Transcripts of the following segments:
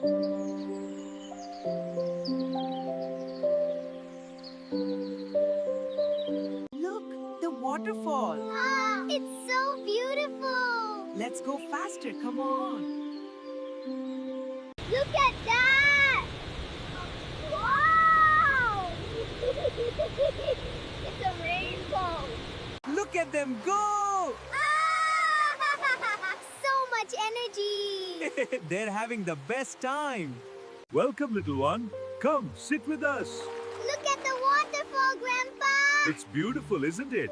Look, the waterfall. Ah, it's so beautiful. Let's go faster. Come on. Look at that. Wow. It's a rainbow. Look at them go. Ah, so much energy. They're having the best time. Welcome, little one. Come, sit with us. Look at the waterfall, Grandpa. It's beautiful, isn't it?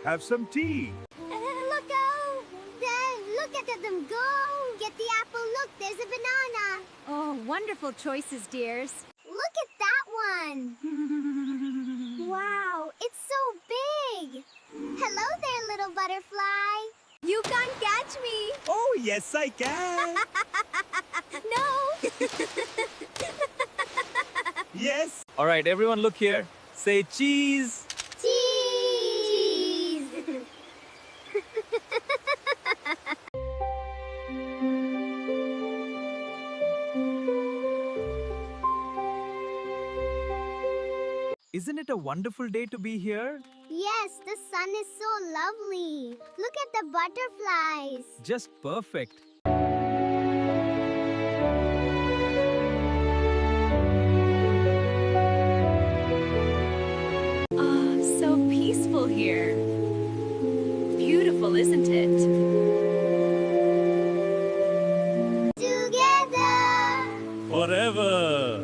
Have some tea. Look out. Then look at them go. Get the apple. Look, there's a banana. Oh, wonderful choices, dears. Look at that one. Wow, it's so big. Hello there, little butterfly. You can't catch me. Oh, yes, I can. No. Yes. All right, everyone look here. Say cheese. Cheese. Isn't it a wonderful day to be here? Yes, the sun is so lovely. Look at the butterflies. Just perfect. Oh, so peaceful here. Beautiful, isn't it? Together. Forever.